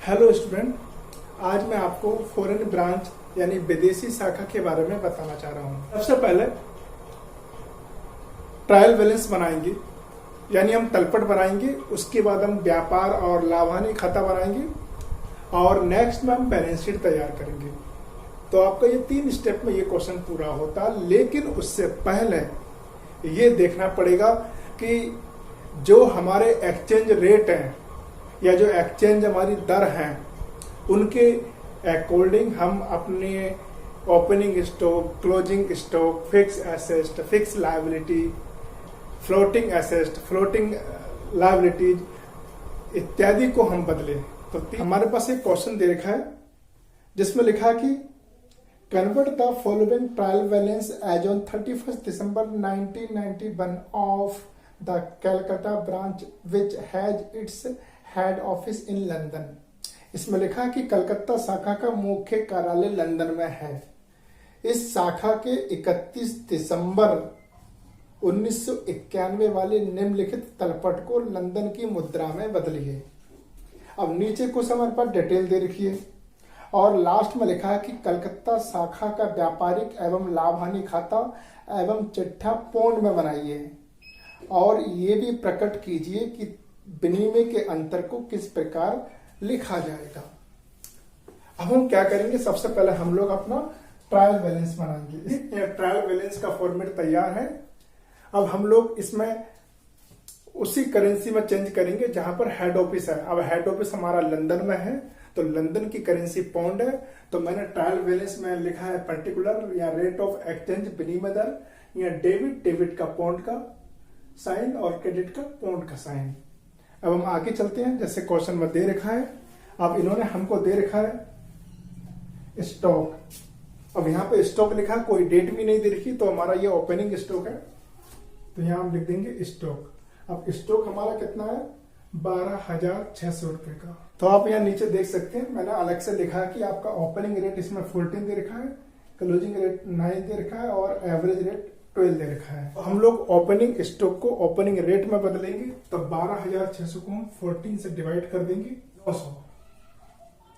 Hello student, आज मैं आपको फॉरेन ब्रांच यानी विदेशी शाखा के बारे में बताना चाह रहा हूँ। सबसे पहले ट्रायल बैलेंस बनाएंगे, यानी हम तलपट बनाएंगे। उसके बाद हम व्यापार और लाभानी खाता बनाएंगे और नेक्स्ट में हम बैलेंस शीट तैयार करेंगे। तो आपका ये 3 स्टेप में ये क्वेश्चन पूरा होता, लेकिन उससे पहले ये देखना पड़ेगा कि जो हमारे एक्सचेंज रेट हैं या जो एक्सचेंज हमारी दर हैं उनके अकॉर्डिंग हम अपने opening stock, closing stock, fix asset, fix liability, floating asset, floating liabilities इत्यादि को हम बदले। तो हमारे पास एक क्वेश्चन दे रखा है जिसमें लिखा कि convert the following trial balance as on 31 December 1991 of the Calcutta branch which has its head office in London. इसमें लिखा कि कलकत्ता शाखा का मुख्य कार्यालय लंदन में है। इस शाखा के 31 दिसंबर 1991 वाले निम्नलिखित तलपट को लंदन की मुद्रा में बदलिए। अब नीचे कुछ हमारे पास डिटेल दे रखी है और लास्ट में लिखा है कि कलकत्ता शाखा का व्यापारिक एवं लाभहानि खाता एवं चिट्ठा पौंड में बनाइए और ये भी प्रकट कीजिए कि विनिमय के अंतर को किस प्रकार लिखा जाएगा। अब हम क्या करेंगे, सबसे पहले हम लोग अपना ट्रायल बैलेंस बनाएंगे। ट्रायल बैलेंस का फॉर्मेट तैयार है। अब हम लोग इसमें उसी करेंसी में चेंज करेंगे जहां पर हेड ऑफिस है। अब हेड ऑफिस हमारा लंदन में है तो लंदन की करेंसी पाउंड है, तो मैंने ट्रायल बैलेंस में लिखा है पर्टिकुलर या रेट ऑफ एक्सचेंज विनिमय दर या डेबिट का पाउंड का साइन और क्रेडिट का पाउंड का साइन। अब हम आगे चलते हैं, जैसे क्वेश्चन में दे रखा है। अब इन्होंने हमको दे रखा है स्टॉक। अब यहाँ पे स्टॉक लिखा, कोई डेट भी नहीं दे रखी, तो हमारा ये ओपनिंग स्टॉक है, तो यहाँ हम लिख देंगे स्टॉक। अब स्टॉक हमारा कितना है, 12,600 रुपए का। तो आप यहाँ नीचे देख सकते हैं, मैंने अलग से लिखा है कि आपका ओपनिंग रेट इसमें 14 दे रखा है, क्लोजिंग रेट 9 दे रखा है और एवरेज रेट 12 दे रखा है। तो हम लोग ओपनिंग स्टॉक को ओपनिंग रेट में बदलेंगे, तो 12,600 को हम 14 से डिवाइड कर देंगे 900।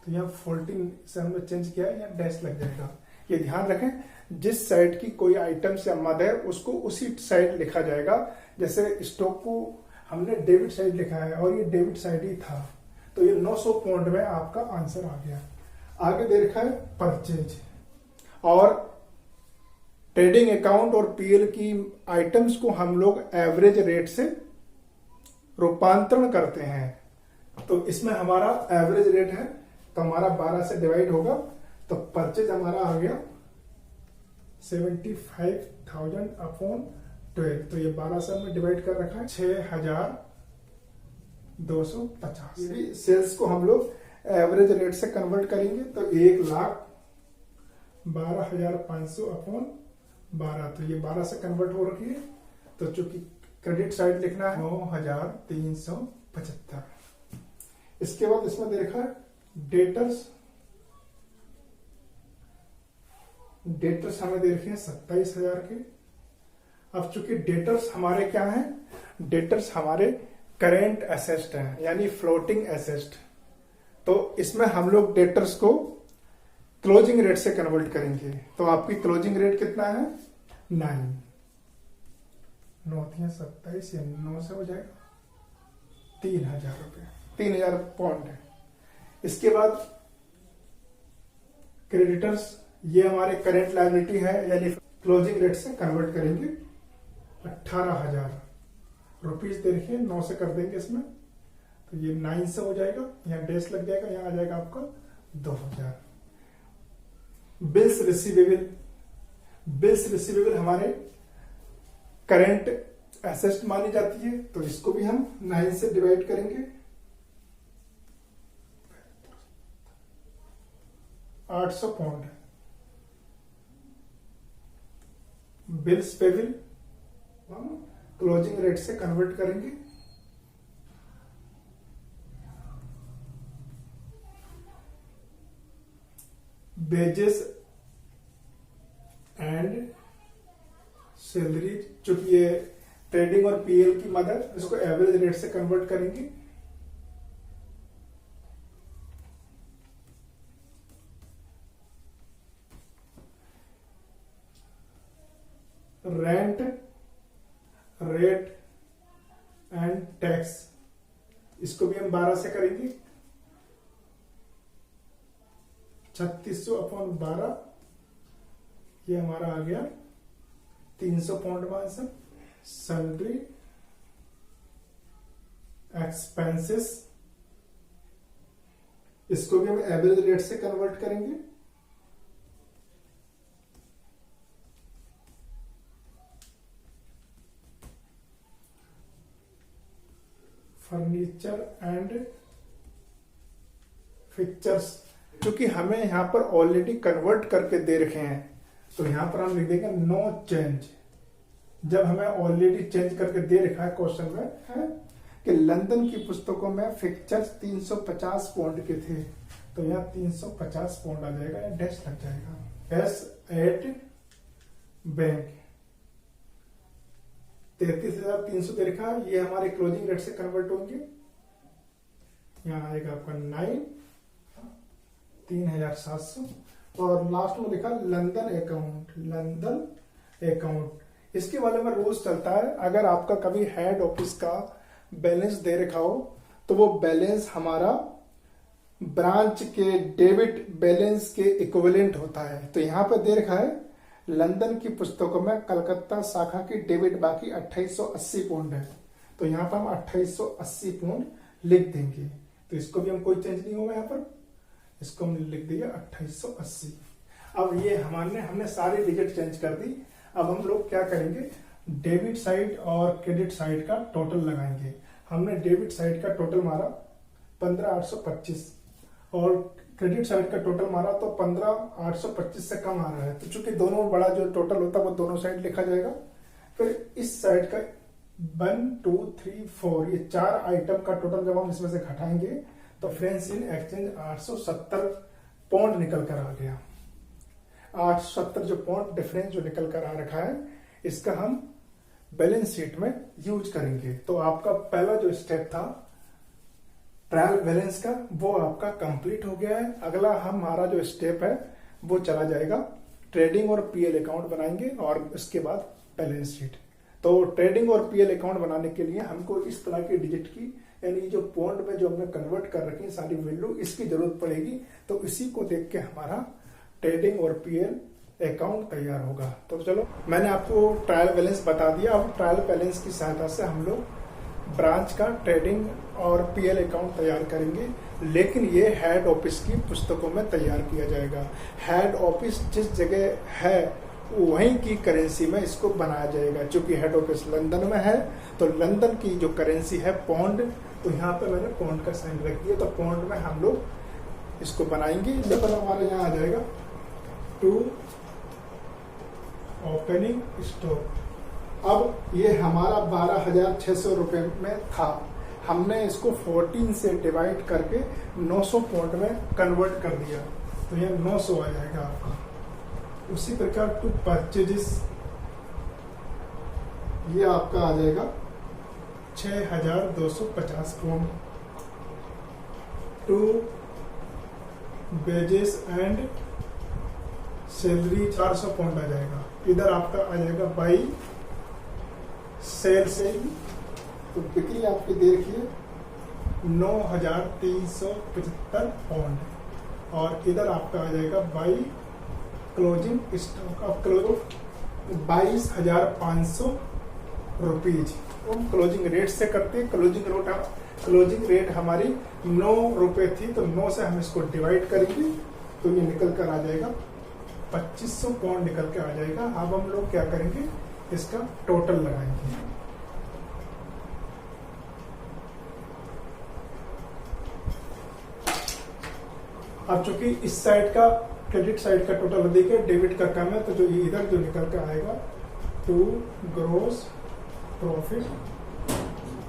तो यहाँ 14 से हमने चेंज किया है, यहाँ डैश लग जाएगा। ये ध्यान रखें, जिस साइड की कोई आइटम्स या मद है उसको उसी साइड लिखा जाएगा। जैसे स्टॉक को हमने डेबिट साइड लिखा है और ये डेबिट साइड ही था, तो ये 900 पाउंड में आपका आंसर आ गया। आगे दे रखा है परचेज और ट्रेडिंग अकाउंट और पीएल की आइटम्स को हम लोग एवरेज रेट से रूपांतरण करते हैं। तो इसमें हमारा एवरेज रेट है, तो हमारा 12 से डिवाइड होगा, तो परचेज हमारा आ गया 75,000 अपॉन 12। तो ये 12 से हमने डिवाइड कर रखा है 6,250। सेल्स को हम लोग एवरेज रेट से कन्वर्ट करेंगे, तो 1,12,500 अपॉन 12। तो ये 12 से कन्वर्ट हो रखी है, तो चूंकि क्रेडिट साइड लिखना है 9,375। इसके बाद इसमें दे रखा है डेटर्स हमें दे रखे हैं 27,000 के। अब चूंकि डेटर्स हमारे क्या हैं, डेटर्स हमारे करेंट एसेट हैं यानी फ्लोटिंग एसेट, तो इसमें हम लोग डेटर्स को क्लोजिंग रेट से कन्वर्ट करेंगे। तो आपकी क्लोजिंग रेट कितना है, 9 27 या 9 से हो जाएगा 3,000 रुपये, 3,000 पाउंड है। इसके बाद क्रेडिटर्स, ये हमारे करेंट लायबिलिटी है यानी क्लोजिंग रेट से कन्वर्ट करेंगे 18,000 रुपीज दे रखिए, 9 से कर देंगे इसमें, तो ये 9 से हो जाएगा, यहाँ डैश लग जाएगा, यहाँ आ जाएगा आपका 2,000। बिल्स रिसीवेबल हमारे करंट एसेट मानी जाती है, तो इसको भी हम 9 से डिवाइड करेंगे, 800 पाउंड। बिल्स पेबल हम क्लोजिंग रेट से कन्वर्ट करेंगे, वेजेस एंड सैलरी, चूंकि ये ट्रेडिंग और पीएल की मदद, इसको एवरेज रेट से कन्वर्ट करेंगे, रेंट, रेट एंड टैक्स, इसको भी हम 12 से करेंगे। 3600 अपॉन 12, ये हमारा आ गया 300 पाउंड का आंसर। सैलरी एक्सपेंसेस, इसको भी हम एवरेज रेट से कन्वर्ट करेंगे। फर्नीचर एंड फिक्चर्स, क्योंकि हमें यहां पर ऑलरेडी कन्वर्ट करके दे रखे हैं, तो यहां पर हम लिख देंगे नो चेंज। जब हमें ऑलरेडी चेंज करके दे रखा है क्वेश्चन में है कि लंदन की पुस्तकों में फिक्चर्स 350 पाउंड के थे, तो यहाँ 350 पाउंड आ जाएगा, या डैश लग जाएगा। एस एट बैंक 33,300 दे रखा, ये हमारे क्लोजिंग रेट से कन्वर्ट होंगे। यहाँ आएगा आपका 9, 3,700, और लास्ट में लिखा लंदन अकाउंट। लंदन अकाउंट, इसके बारे में रूल्स चलता है, अगर आपका कभी हेड ऑफिस का बैलेंस दे रखा हो तो वो बैलेंस हमारा ब्रांच के डेबिट बैलेंस के इक्विवेलेंट होता है। तो यहां पर दे रखा है लंदन की पुस्तकों में कलकत्ता शाखा की डेबिट बाकी 2880 पाउंड है, तो यहाँ पर हम 2880 पाउंड लिख देंगे। तो इसको भी हम कोई चेंज नहीं होगा, यहाँ पर इसको हम लिख दिया 2880। अब ये हमने सारी डिजिट चेंज कर दी। अब हम लोग क्या करेंगे, डेबिट साइड और क्रेडिट साइड का टोटल लगाएंगे। हमने डेबिट साइड का टोटल मारा 15,825 और क्रेडिट साइड का टोटल मारा तो 15,825 से कम आ रहा है, तो चूंकि दोनों बड़ा जो टोटल होता है वो दोनों साइड लिखा जाएगा। फिर इस साइड का 1 2 3 4 ये 4 आइटम का टोटल जब हम इसमें से घटाएंगे तो फ्रेंड्स इन एक्सचेंज 870 पाउंड निकल कर आ गया। 870 जो पाउंड डिफरेंस जो निकल कर आ रखा है, इसका हम बैलेंस शीट में यूज करेंगे। तो आपका पहला जो स्टेप था ट्रायल बैलेंस का, वो आपका कंप्लीट हो गया है। अगला हमारा जो स्टेप है वो चला जाएगा ट्रेडिंग और पीएल अकाउंट बनाएंगे और उसके बाद बैलेंस शीट। तो ट्रेडिंग और पीएल अकाउंट बनाने के लिए हमको इस तरह की डिजिट की, यानी जो पॉइंट में जो हमने कन्वर्ट कर रखी है सारी वैल्यू, इसकी जरूरत पड़ेगी। तो इसी को देख के हमारा ट्रेडिंग और पीएल अकाउंट तैयार होगा। तो चलो मैंने आपको ट्रायल बैलेंस बता दिया। अब ट्रायल बैलेंस की सहायता से हम लोग ब्रांच का ट्रेडिंग और पीएल अकाउंट तैयार करेंगे, लेकिन ये हेड ऑफिस की पुस्तकों में तैयार किया जाएगा। हेड ऑफिस जिस जगह है वहीं की करेंसी में इसको बनाया जाएगा। चूंकि हेड ऑफिस लंदन में है तो लंदन की जो करेंसी है पौंड, तो यहाँ पे मैंने पौंड का साइन रख दिया, तो पौंड में हम लोग इसको बनाएंगे। लेकिन हमारे यहाँ आ जाएगा टू ओपनिंग स्टॉक। अब ये हमारा 12,600 रुपए में था, हमने इसको 14 से डिवाइड करके 900 पाउंड में कन्वर्ट कर दिया, तो ये 900 आ जाएगा आपका। उसी प्रकार टू परचेजेस, ये आपका आ जाएगा 6,250 pound. To wages and salary 400 pound आ जाएगा। इधर आपका आ जाएगा बाई सेल से, तो बिक्री आपकी देखिए 9,375 पाउंड, और इधर आपका आ जाएगा by closing stock of 22,500 rupees. हम क्लोजिंग रेट से करते हैं। क्लोजिंग रेट हमारी 9 रुपए थी, तो 9 से हम इसको डिवाइड करेंगे तो ये निकल कर आ जाएगा 2,500 पाउंड निकल के आ जाएगा। अब हम लोग क्या करेंगे, इसका टोटल लगाएंगे। अब चूंकि इस साइड का क्रेडिट साइड का टोटल देखिए डेबिट का कम है, तो जो इधर जो निकल के आएगा to gross profit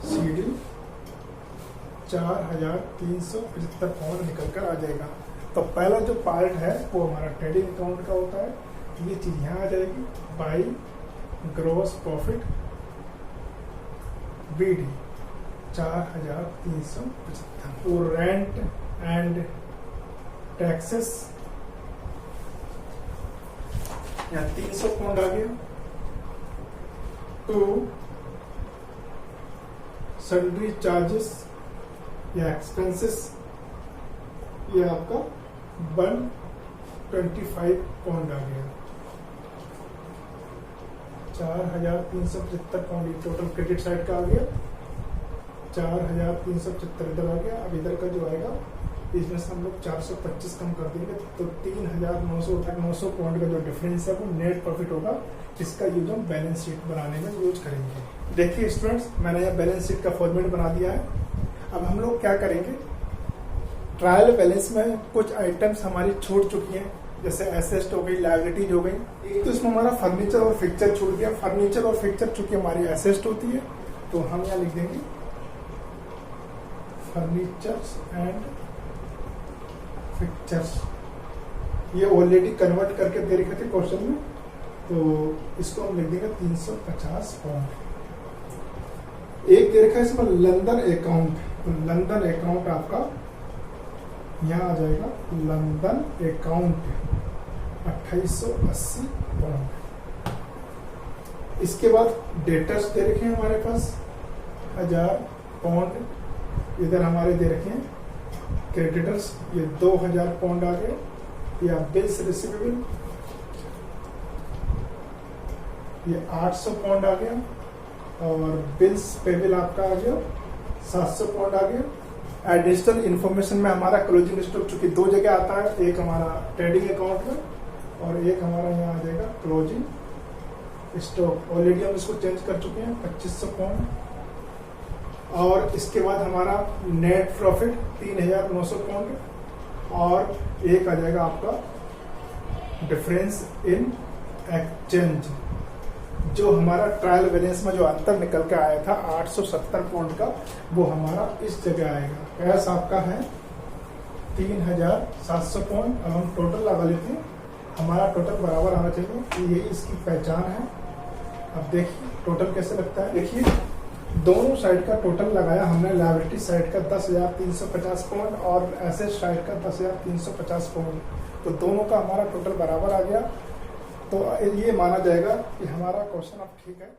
CD 4,375 pound निकल कर आ जाएगा। तो पहला जो पार्ट है वो हमारा ट्रेडिंग अकाउंट का होता है, ये चीज यहाँ आ जाएगी बाई ग्रोस प्रॉफिट बीडी 4,375। और रेंट एंड टैक्सेस यहाँ 300 पाउंड आ गया, टू सन्ड्री चार्जेस या एक्सपेंसेस, ये आपका 125 पाउंड आ गया। 4,375 पाउंड ये टोटल क्रेडिट साइड का आ गया। 4,375 इधर आ गया। अब इधर का जो आएगा इसमें से हम लोग 425 कम कर देंगे तो 3,900 पाउंड का जो डिफरेंस है वो नेट प्रॉफिट होगा। इसका यूज हम बैलेंस शीट बनाने में यूज करेंगे। देखिए स्टूडेंट्स, मैंने यह बैलेंस शीट का फॉर्मेट बना दिया है। अब हम लोग क्या करेंगे, ट्रायल बैलेंस में कुछ आइटम्स हमारी छूट चुकी हैं, जैसे एसेट हो गई, लायबिलिटीज हो गई। तो इसमें हमारा फर्नीचर और फिक्चर छूट गया। फर्नीचर और फिक्चर चूंकि हमारी एसेट होती है तो हम यहाँ लिख देंगे फर्नीचर्स एंड फिक्चर्स। ये ऑलरेडी कन्वर्ट करके दे रखे थे क्वेश्चन में, तो इसको हम लिख देंगे 350 पाउंड। एक दे रखा है इसमें लंदन अकाउंट, तो लंदन अकाउंट आपका यहाँ आ जाएगा लंदन अकाउंट 2880 पाउंड। इसके बाद डेटर्स दे रखे हैं हमारे पास 1000 पाउंड। इधर हमारे दे रखे हैं क्रेडिटर्स, ये 2000 पाउंड आ गए। या बिल्स रिसीवेबल, ये 800 पाउंड आ गया। और बिल्स पेबल आपका आ गया 700 पाउंड आ गया। एडिशनल इंफॉर्मेशन में हमारा क्लोजिंग स्टॉक चूंकि दो जगह आता है, एक हमारा ट्रेडिंग अकाउंट में और एक हमारा यहाँ आ जाएगा क्लोजिंग स्टॉक। ऑलरेडी हम इसको चेंज कर चुके हैं 2500 पाउंड। और इसके बाद हमारा नेट प्रॉफिट 3,900 पाउंड और एक आ जाएगा आपका डिफरेंस इन एक्सचेंज, जो हमारा ट्रायल बैलेंस में जो अंतर निकल के आया था 870 पाउंड का, वो हमारा इस जगह आएगा। कैश आपका है 3,700 पाउंड। अब हम टोटल लगा लेते हैं, हमारा टोटल बराबर आना चाहिए, यही इसकी पहचान है। अब देखिए टोटल कैसे लगता है। देखिए दोनों साइड का टोटल लगाया हमने। लायबिलिटी साइड का 10,350 पाउंड और एसेट साइड का 10,350 पाउंड, तो दोनों का हमारा टोटल बराबर आ गया। तो ये माना जाएगा कि हमारा क्वेश्चन अब ठीक है।